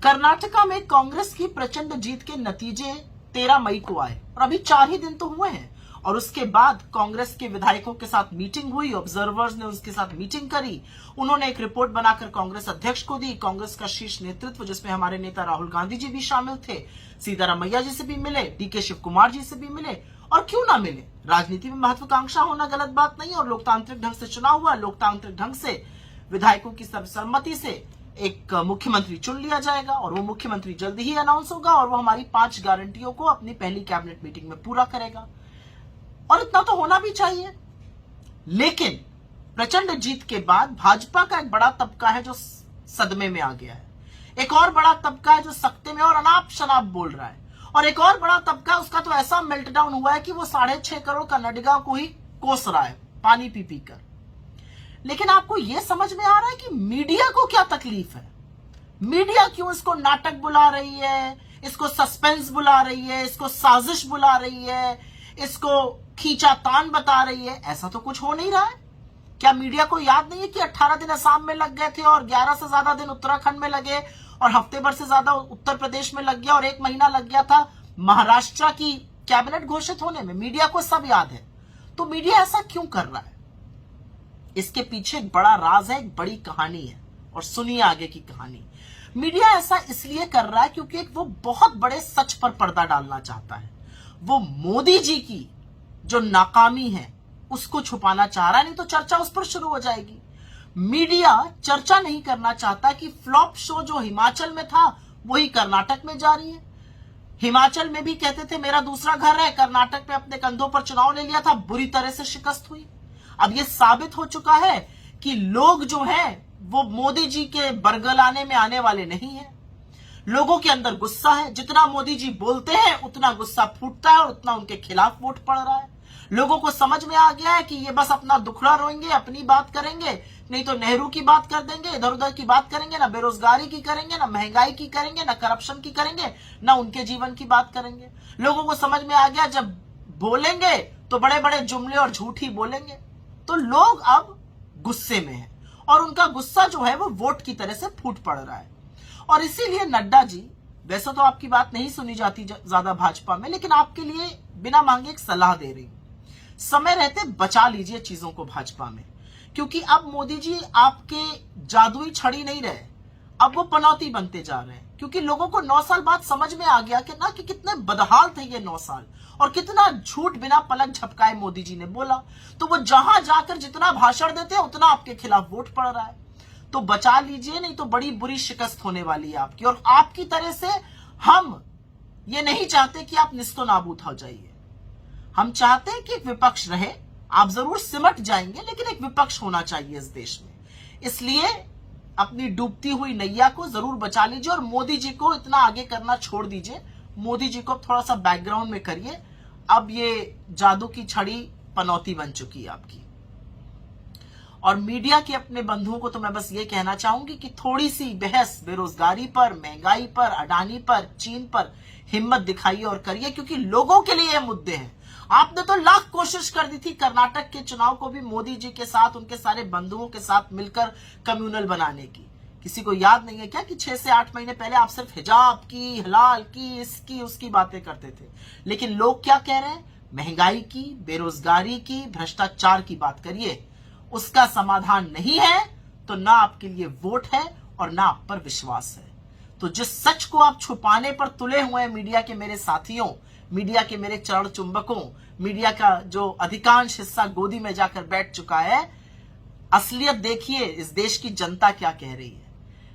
कर्नाटका में कांग्रेस की प्रचंड जीत के नतीजे 13 मई को आए और अभी 4 ही दिन तो हुए हैं और उसके बाद कांग्रेस के विधायकों के साथ मीटिंग हुई। ऑब्जर्वर्स ने उसके साथ मीटिंग करी, उन्होंने एक रिपोर्ट बनाकर कांग्रेस अध्यक्ष को दी। कांग्रेस का शीर्ष नेतृत्व जिसमें हमारे नेता राहुल गांधी जी भी शामिल थे, सीतारामैया जी से भी मिले, डीके शिव कुमार जी से भी मिले, और क्यों ना मिले। राजनीति में महत्वाकांक्षा होना गलत बात नहीं और लोकतांत्रिक ढंग से चुनाव हुआ, लोकतांत्रिक ढंग से विधायकों की सर्वसम्मति से एक मुख्यमंत्री चुन लिया जाएगा और वो मुख्यमंत्री जल्दी ही अनाउंस होगा और वो हमारी 5 गारंटियों को अपनी पहली कैबिनेट मीटिंग में पूरा करेगा और इतना तो होना भी चाहिए। लेकिन प्रचंड जीत के बाद भाजपा का एक बड़ा तबका है जो सदमे में आ गया है, एक और बड़ा तबका है जो सख्ते में और अनाप शनाप बोल रहा है, और एक और बड़ा तबका उसका तो ऐसा मेल्टडाउन हुआ है कि वो 6.5 करोड़ कर्नाटका को ही कोस रहा है पानी पी पी कर। लेकिन आपको यह समझ में आ रहा है कि मीडिया को क्या तकलीफ है? मीडिया क्यों इसको नाटक बुला रही है, इसको सस्पेंस बुला रही है, इसको साजिश बुला रही है, इसको खींचातान बता रही है? ऐसा तो कुछ हो नहीं रहा है। क्या मीडिया को याद नहीं है कि 18 दिन असम में लग गए थे और 11 से ज्यादा दिन उत्तराखंड में लगे और हफ्ते भर से ज्यादा उत्तर प्रदेश में लग गया और 1 महीना लग गया था महाराष्ट्र की कैबिनेट घोषित होने में? मीडिया को सब याद है। तो मीडिया ऐसा क्यों कर रहा है? इसके पीछे एक बड़ा राज है, एक बड़ी कहानी है, और सुनिए आगे की कहानी। मीडिया ऐसा इसलिए कर रहा है क्योंकि एक वो बहुत बड़े सच पर पर्दा डालना चाहता है। वो मोदी जी की जो नाकामी है उसको छुपाना चाह रहा है, नहीं तो चर्चा उस पर शुरू हो जाएगी। मीडिया चर्चा नहीं करना चाहता कि फ्लॉप शो जो हिमाचल में था वही कर्नाटक में जारी है। हिमाचल में भी कहते थे मेरा दूसरा घर है, कर्नाटक में अपने कंधों पर चुनाव ले लिया था, बुरी तरह से शिकस्त हुई। अब यह साबित हो चुका है कि लोग जो हैं वो मोदी जी के बरगलाने में आने वाले नहीं है। लोगों के अंदर गुस्सा है, जितना मोदी जी बोलते हैं उतना गुस्सा फूटता है और उतना उनके खिलाफ वोट पड़ रहा है। लोगों को समझ में आ गया है कि ये बस अपना दुखड़ा रोएंगे, अपनी बात करेंगे, नहीं तो नेहरू की बात कर देंगे, इधर उधर की बात करेंगे, ना बेरोजगारी की करेंगे, ना महंगाई की करेंगे, ना करप्शन की करेंगे, ना उनके जीवन की बात करेंगे। लोगों को समझ में आ गया जब बोलेंगे तो बड़े बड़े जुमले और झूठ ही बोलेंगे। तो लोग अब गुस्से में हैं और उनका गुस्सा जो है वो वोट की तरह से फूट पड़ रहा है। और इसीलिए नड्डा जी, वैसे तो आपकी बात नहीं सुनी जाती ज्यादा भाजपा में, लेकिन आपके लिए बिना मांगे एक सलाह दे रही हूं, समय रहते बचा लीजिए चीजों को भाजपा में, क्योंकि अब मोदी जी आपके जादुई छड़ी नहीं रहे, अब वो पनौती बनते जा रहे हैं। क्योंकि लोगों को 9 साल बाद समझ में आ गया कि ना कि कितने बदहाल थे ये 9 साल और कितना झूठ बिना पलक झपकाए मोदी जी ने बोला। तो वो जहां जाकर जितना भाषण देते हैं उतना आपके खिलाफ वोट पड़ रहा है। तो बचा लीजिए, नहीं तो बड़ी बुरी शिकस्त होने वाली है आपकी। और आपकी तरह से हम ये नहीं चाहते कि आप निस्तो नाबूद हो जाइए। हम चाहते हैं कि एक विपक्ष रहे। आप जरूर सिमट जाएंगे लेकिन एक विपक्ष होना चाहिए इस देश में। इसलिए अपनी डूबती हुई नैया को जरूर बचा लीजिए और मोदी जी को इतना आगे करना छोड़ दीजिए। मोदी जी को थोड़ा सा बैकग्राउंड में करिए। अब ये जादू की छड़ी पनौती बन चुकी है आपकी। और मीडिया के अपने बंधुओं को तो मैं बस ये कहना चाहूंगी कि थोड़ी सी बहस बेरोजगारी पर, महंगाई पर, अडानी पर, चीन पर हिम्मत दिखाइए और करिए, क्योंकि लोगों के लिए ये मुद्दे हैं। आपने तो लाख कोशिश कर दी थी कर्नाटक के चुनाव को भी मोदी जी के साथ, उनके सारे बंधुओं के साथ मिलकर कम्युनल बनाने की। किसी को याद नहीं है क्या कि 6 से 8 महीने पहले आप सिर्फ हिजाब की, हलाल की, इसकी उसकी बातें करते थे, लेकिन लोग क्या कह रहे हैं? महंगाई की, बेरोजगारी की, भ्रष्टाचार की बात करिए। उसका समाधान नहीं है तो ना आपके लिए वोट है और ना आप पर विश्वास है। तो जिस सच को आप छुपाने पर तुले हुए हैं मीडिया के मेरे साथियों, मीडिया के मेरे चरण चुंबकों, मीडिया का जो अधिकांश हिस्सा गोदी में जाकर बैठ चुका है, असलियत देखिए इस देश की जनता क्या कह रही है।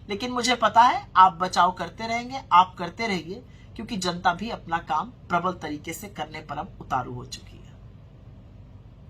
लेकिन मुझे पता है आप बचाव करते रहेंगे, आप करते रहिए, क्योंकि जनता भी अपना काम प्रबल तरीके से करने पर अब उतारू हो चुकी है।